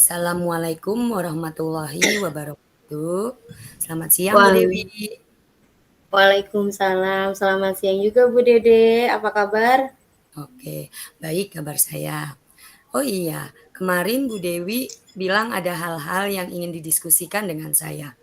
Assalamualaikum warahmatullahi wabarakatuh. Selamat siang Bu Wal Dewi. Waalaikumsalam, selamat siang juga Bu Dede, apa kabar? Oke, baik kabar saya. Oh iya, kemarin Bu Dewi bilang ada hal-hal yang ingin didiskusikan dengan saya.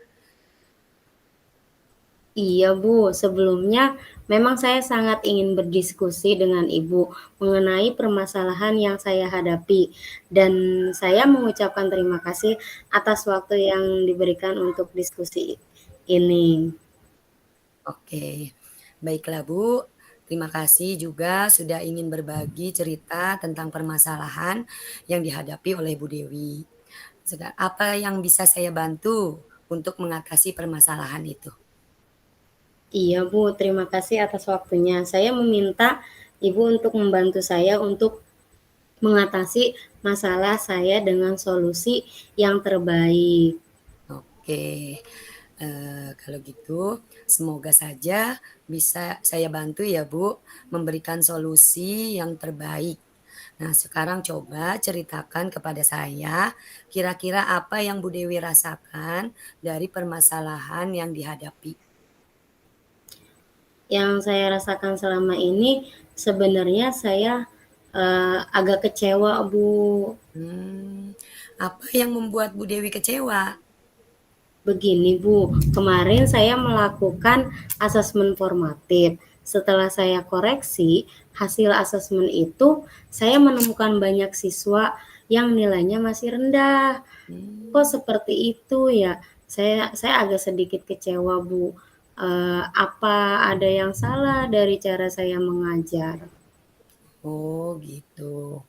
Iya Bu, sebelumnya memang saya sangat ingin berdiskusi dengan Ibu mengenai permasalahan yang saya hadapi dan saya mengucapkan terima kasih atas waktu yang diberikan untuk diskusi ini. Oke, baiklah Bu. Terima kasih juga sudah ingin berbagi cerita tentang permasalahan yang dihadapi oleh Bu Dewi. Apa yang bisa saya bantu untuk mengatasi permasalahan itu? Iya Bu, terima kasih atas waktunya. Saya meminta Ibu untuk membantu saya untuk mengatasi masalah saya dengan solusi yang terbaik. Oke, kalau gitu semoga saja bisa saya bantu ya Bu, memberikan solusi yang terbaik. Nah, sekarang coba ceritakan kepada saya, kira-kira apa yang Bu Dewi rasakan dari permasalahan yang dihadapi? Yang saya rasakan selama ini sebenarnya saya, agak kecewa, Bu. Apa yang membuat Bu Dewi kecewa? Begini, Bu, kemarin saya melakukan asesmen formatif. Setelah saya koreksi hasil asesmen itu, saya menemukan banyak siswa yang nilainya masih rendah. Kok Mmm. seperti itu ya? Saya agak sedikit kecewa, Bu. Apa ada yang salah dari cara saya mengajar? Oh gitu.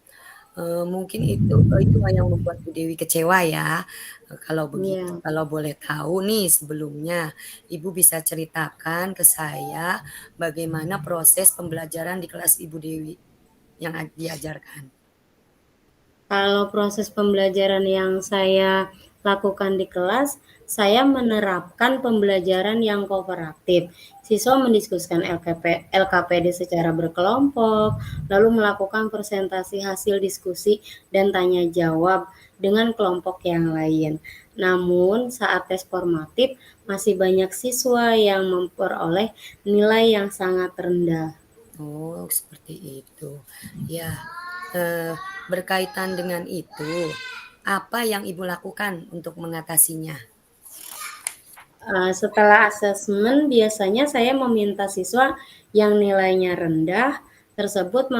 Mungkin itu yang membuat Bu Dewi kecewa ya. Kalau begitu, Iya. kalau boleh tahu nih sebelumnya, Ibu bisa ceritakan ke saya bagaimana proses pembelajaran di kelas Ibu Dewi yang diajarkan? Kalau proses pembelajaran yang saya lakukan di kelas, saya menerapkan pembelajaran yang kooperatif. Siswa mendiskusikan LKPD secara berkelompok, lalu melakukan presentasi hasil diskusi dan tanya jawab dengan kelompok yang lain. Namun, saat tes formatif, masih banyak siswa yang memperoleh nilai yang sangat rendah. Oh, seperti itu. Ya, eee, berkaitan dengan itu, apa yang Ibu lakukan untuk mengatasinya? Setelah asesmen biasanya saya meminta siswa yang nilainya rendah tersebut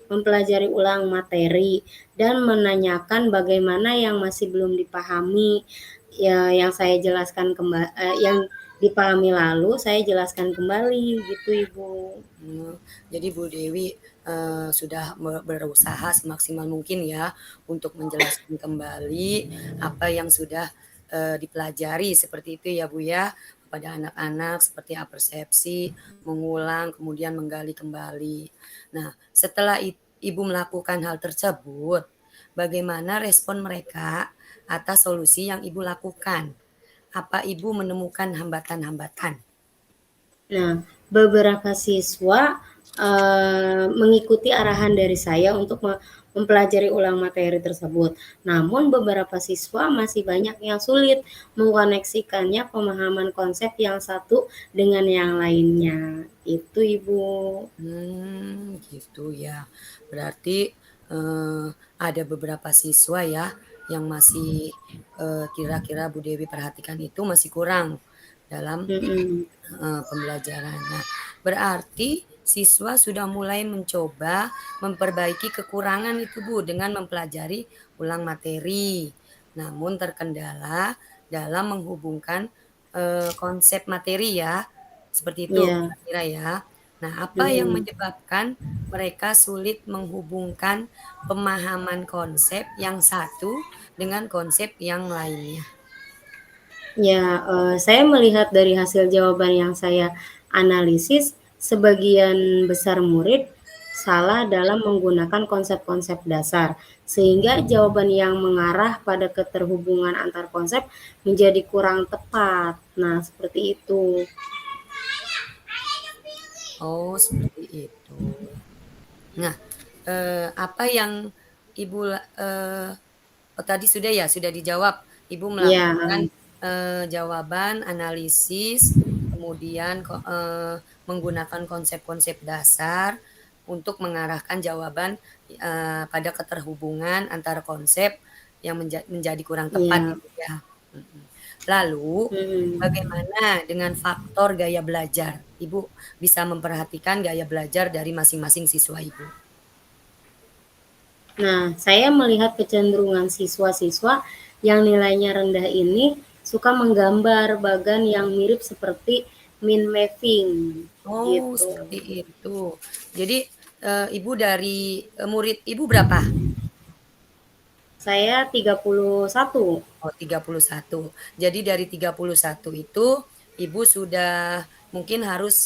mempelajari ulang materi dan menanyakan bagaimana yang masih belum dipahami, ya yang saya jelaskan yang dipahami lalu saya jelaskan kembali gitu Ibu. Mmm, jadi Bu Dewi, sudah berusaha semaksimal mungkin ya untuk menjelaskan kembali apa yang sudah, dipelajari seperti itu ya Bu ya, kepada anak-anak seperti persepsi, mengulang, kemudian menggali kembali. Nah, setelah Ibu melakukan hal tersebut, bagaimana respon mereka atas solusi yang Ibu lakukan? Apa Ibu menemukan hambatan-hambatan? Nah, beberapa siswa, mengikuti arahan dari saya untuk mempelajari ulang materi tersebut. Namun beberapa siswa masih banyak yang sulit mengkoneksikannya pemahaman konsep yang satu dengan yang lainnya. Itu, Ibu. Gitu ya. Berarti, eee, ada beberapa siswa ya, yang masih, kira-kira Bu Dewi perhatikan itu masih kurang dalam, Mhm. pembelajaran. Nah, berarti siswa sudah mulai mencoba memperbaiki kekurangan itu Bu, dengan mempelajari ulang materi. Namun terkendala dalam menghubungkan, konsep materi ya, seperti itu Iya. kira-kira ya? Nah, apa yang Mhm. menyebabkan mereka sulit menghubungkan pemahaman konsep yang satu dengan konsep yang lainnya? Ya, saya melihat dari hasil jawaban yang saya analisis, sebagian besar murid salah dalam menggunakan konsep-konsep dasar, sehingga jawaban yang mengarah pada keterhubungan antar konsep menjadi kurang tepat. Nah, seperti itu. Oh, seperti itu. Nah, apa yang Ibu Oh, tadi sudah ya, sudah dijawab. Ibu Iya, melakukan, jawaban, analisis, kemudian menggunakan konsep-konsep dasar untuk mengarahkan jawaban, pada keterhubungan antara konsep yang menjadi kurang tepat iya, ya, Bu, ya. Mhm. Lalu, mhm. bagaimana dengan faktor gaya belajar? Ibu bisa memperhatikan gaya belajar dari masing-masing siswa Ibu. Nah, saya melihat kecenderungan siswa-siswa yang nilainya rendah ini suka menggambar bagan yang mirip seperti mind mapping, Oh, gitu. seperti itu. Jadi, Ibu dari murid Ibu berapa? Saya 31. Oh, 31. Jadi dari 31 itu, Ibu sudah mungkin harus,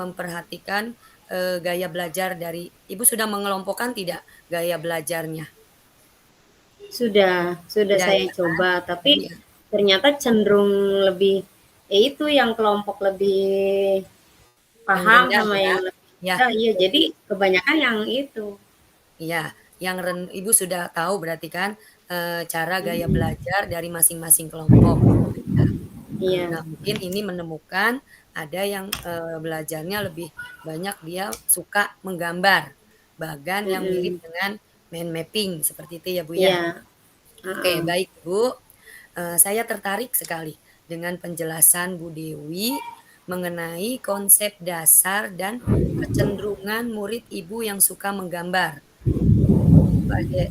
memperhatikan, gaya belajar dari Ibu sudah mengelompokkan tidak gaya belajarnya? Sudah Sudah saya ya kan? coba, tapi Jadi ternyata cenderung lebih ya itu yang kelompok lebih yang paham rendah sama ya? yang lebih Ya, rendah, iya, jadi jadi kebanyakan yang itu. iya, Ibu sudah tahu berarti kan, cara gaya Mhm, belajar dari masing-masing kelompok. Ya. iya, Nah, mungkin ini menemukan ada yang, belajarnya lebih banyak dia suka menggambar, bagan yang mirip mhm, dengan mind mapping, seperti itu ya, Bu, ya? iya, Oke, heeh. baik, Bu, saya tertarik sekali dengan penjelasan Bu Dewi mengenai konsep dasar dan kecenderungan murid Ibu yang suka menggambar.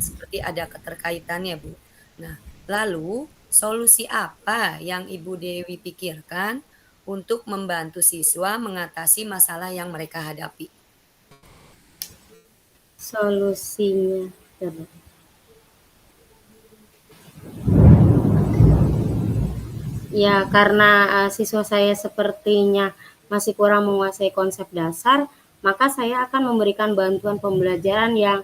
Seperti ada keterkaitannya, Bu. Nah, lalu solusi apa yang Ibu Dewi pikirkan untuk membantu siswa mengatasi masalah yang mereka hadapi? Solusinya, coba. Ya, karena, siswa saya sepertinya masih kurang menguasai konsep dasar, maka saya akan memberikan bantuan pembelajaran yang,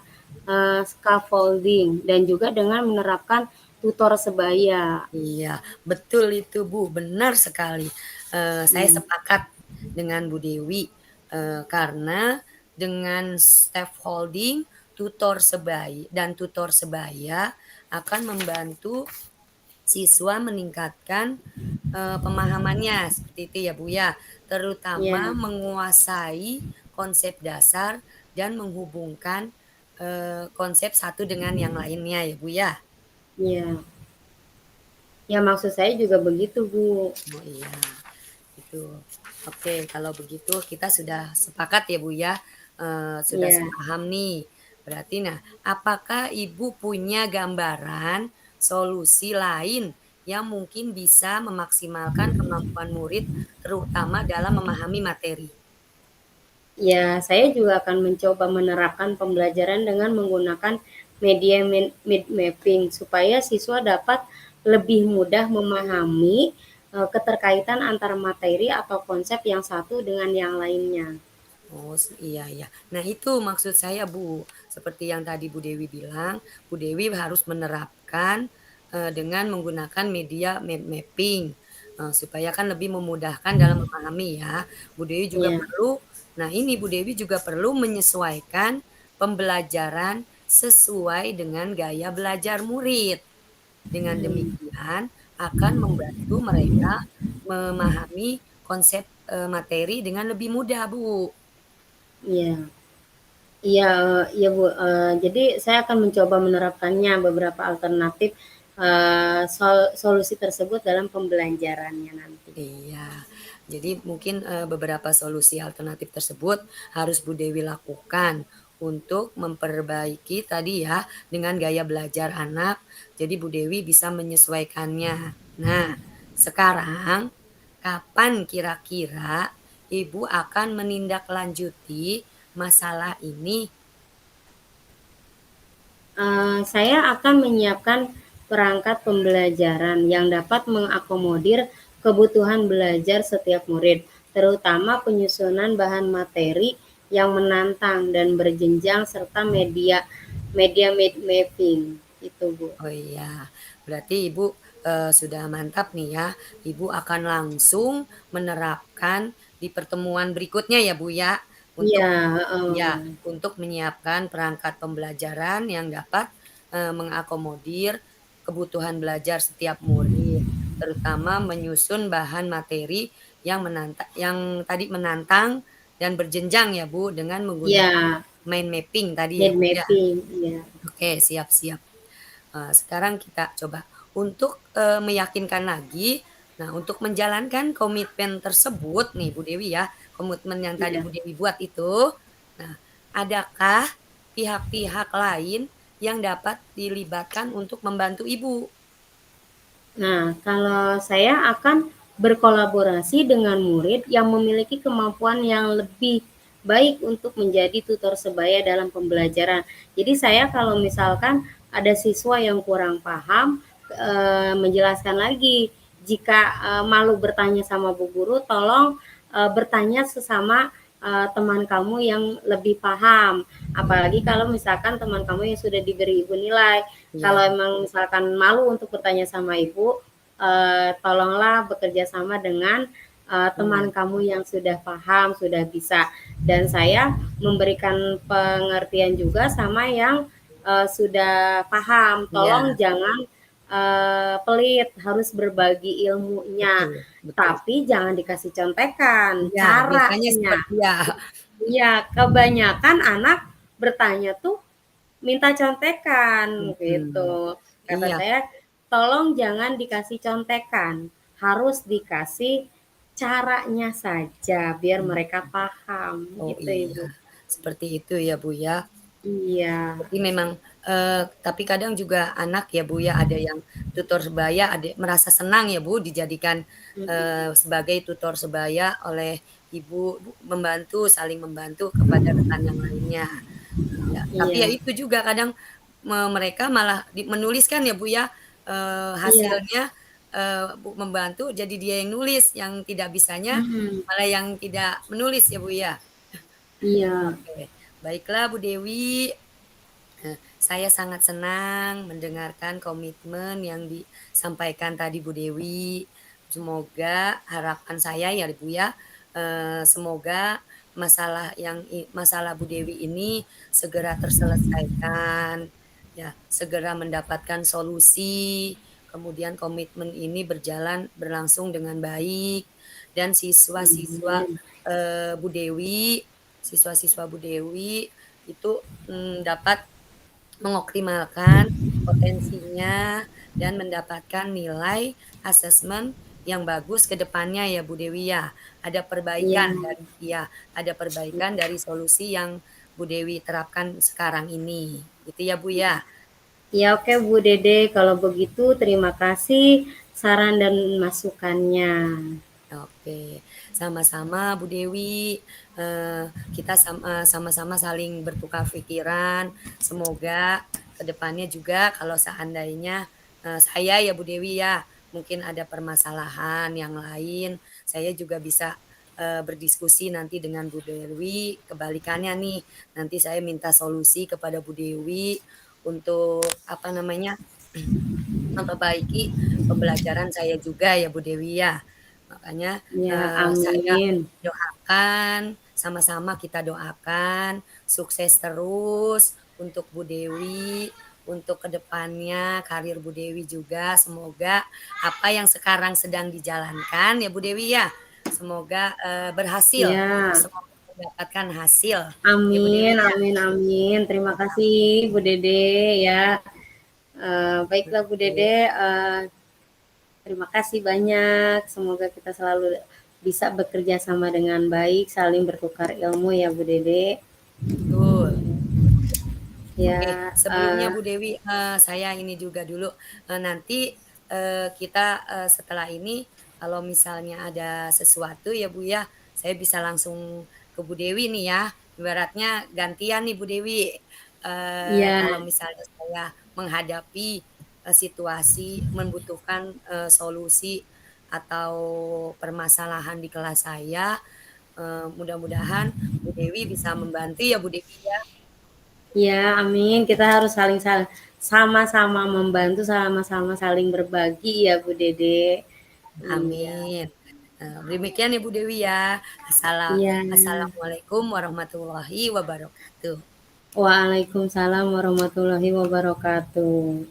scaffolding dan juga dengan menerapkan tutor sebaya. Iya, betul itu, Bu, benar sekali. Saya Mmm, sepakat dengan Bu Dewi, karena dengan scaffolding, tutor sebaya akan membantu siswa meningkatkan, pemahamannya, seperti itu ya, Bu, ya. Terutama iya, menguasai konsep dasar dan menghubungkan, konsep satu dengan yang lainnya ya, Bu, ya? iya. Ya maksud saya juga begitu, Bu. Oh, iya, itu. Oke, kalau begitu kita sudah sepakat ya, Bu, ya, sudah Iya. sepaham nih. Berarti nah, apakah Ibu punya gambaran solusi lain yang mungkin bisa memaksimalkan kemampuan murid, terutama dalam memahami materi? Ya, saya juga akan mencoba menerapkan pembelajaran dengan menggunakan media mind mapping supaya siswa dapat lebih mudah memahami, keterkaitan antara materi atau konsep yang satu dengan yang lainnya. Oh, iya iya. Nah, itu maksud saya, Bu. Seperti yang tadi Bu Dewi bilang, Bu Dewi harus menerapkan, dengan menggunakan media mapping, supaya kan lebih memudahkan dalam memahami ya. Bu Dewi juga Iya, perlu nah ini Bu Dewi juga perlu menyesuaikan pembelajaran sesuai dengan gaya belajar murid. Dengan mhm, demikian akan membantu mereka memahami konsep, materi dengan lebih mudah, Bu. iya. Iya, iya, Bu, jadi saya akan mencoba menerapkannya beberapa alternatif, solusi tersebut dalam pembelajarannya nanti. Iya, jadi mungkin, beberapa solusi alternatif tersebut harus Bu Dewi lakukan untuk memperbaiki tadi ya, dengan gaya belajar anak, jadi Bu Dewi bisa menyesuaikannya. Nah, sekarang kapan kira-kira Ibu akan menindaklanjuti masalah ini? Saya akan menyiapkan perangkat pembelajaran yang dapat mengakomodir kebutuhan belajar setiap murid, terutama penyusunan bahan materi yang menantang dan berjenjang serta media media mapping, itu, Bu. Oh iya, berarti Ibu, sudah mantap nih ya, Ibu akan langsung menerapkan di pertemuan berikutnya ya, Bu, ya, Iya, untuk ya, heeh. untuk menyiapkan perangkat pembelajaran yang dapat, mengakomodir kebutuhan belajar setiap murid, terutama menyusun bahan materi yang tadi menantang dan berjenjang ya Bu, dengan menggunakan Iya, mind mapping tadi ya mind Bu ya? mapping, iya. Oke, siap siap. Sekarang kita coba untuk, meyakinkan lagi, nah untuk menjalankan komitmen tersebut nih Bu Dewi ya, komitmen yang tadi Iya. Bu Dewi buat itu, nah adakah pihak-pihak lain yang dapat dilibatkan untuk membantu Ibu? Nah, kalau saya akan berkolaborasi dengan murid yang memiliki kemampuan yang lebih baik untuk menjadi tutor sebaya dalam pembelajaran. Jadi saya kalau misalkan ada siswa yang kurang paham, menjelaskan lagi. Jika, malu bertanya sama Bu Guru, tolong, bertanya sesama, teman kamu yang lebih paham. Apalagi kalau misalkan teman kamu yang sudah diberi Ibu nilai. Iya, Kalau emang misalkan malu untuk bertanya sama ibu, tolonglah bekerja sama dengan iya, teman kamu yang sudah paham, sudah bisa. Dan saya memberikan pengertian juga sama yang sudah paham. Tolong iya, jangan pelit, harus berbagi ilmunya. betul betul. Tapi jangan dikasih contekan, Iya, biasanya caranya. seperti ya, Iya, kebanyakan anak bertanya tuh minta contekan gitu. mhm, Kata iya, saya, "Tolong jangan dikasih contekan, harus dikasih caranya saja biar mhm, mereka paham," oh gitu iya, Ibu. seperti itu ya Bu ya. Iya, Jadi memang, tapi kadang juga anak ya, Bu, ya, ada yang tutor sebaya, ada merasa senang ya, Bu, dijadikan, mhm, sebagai tutor sebaya oleh ibu, membantu, saling membantu kepada rekan yang lainnya. Ya, tapi ya iya, itu juga kadang mereka malah menuliskan ya, Bu, ya, iya, hasilnya, membantu jadi dia yang nulis, yang tidak bisanya mhm, malah yang tidak menulis ya, Bu, ya? iya, Oke, baiklah Bu Dewi. Saya sangat senang mendengarkan komitmen yang disampaikan tadi Bu Dewi. Semoga harapan saya ya Bu ya, semoga masalah Bu Dewi ini segera terselesaikan, ya, segera mendapatkan solusi, kemudian komitmen ini berlangsung dengan baik dan amin. Bu Dewi siswa-siswa Bu Dewi itu, dapat mengoptimalkan potensinya dan mendapatkan nilai asesmen yang bagus ke depannya ya Bu Dewi ya. Iya, Ada perbaikan dari solusi yang Bu Dewi terapkan sekarang ini, gitu ya Bu ya? iya, oke Bu Dede, kalau begitu terima kasih saran dan masukannya. Oke, sama-sama Bu Dewi, kita sama-sama saling bertukar pikiran, semoga ke depannya juga kalau seandainya, saya ya Bu Dewi ya, mungkin ada permasalahan yang lain, saya juga bisa, berdiskusi nanti dengan Bu Dewi, kebalikannya nih, nanti saya minta solusi kepada Bu Dewi untuk, apa namanya, memperbaiki pembelajaran saya juga ya Bu Dewi ya. Makanya, Ya, saya amin. doakan, sama-sama kita doakan sukses terus untuk Bu Dewi, untuk ke depannya karir Bu Dewi juga semoga apa yang sekarang sedang dijalankan ya Bu Dewi ya, semoga, berhasil, Ya. semoga mendapatkan hasil ya Bu Amin Dewi ya. amin amin. Terima kasih Bu Dede ya. Baiklah Bu Oke, Dede, terima kasih banyak. Semoga kita selalu bisa bekerja sama dengan baik, saling bertukar ilmu ya Bu Dede. betul. Oke, Ya, sebelumnya Bu Dewi, saya ini juga dulu, nanti, kita, setelah ini kalau misalnya ada sesuatu ya Bu ya, saya bisa langsung ke Bu Dewi nih ya, ibaratnya gantian nih Bu Dewi, iya, kalau misalnya saya menghadapi, situasi membutuhkan, solusi atau permasalahan di kelas saya, mudah-mudahan Bu Dewi bisa membantu ya Bu Dewi ya. iya, amin. Kita harus saling saling sama-sama membantu, sama-sama saling berbagi ya Bu Dede. Iya, Amin. Demikian ya Bu Dewi ya. iya. Assalamualaikum warahmatullahi wabarakatuh. Waalaikumsalam warahmatullahi wabarakatuh.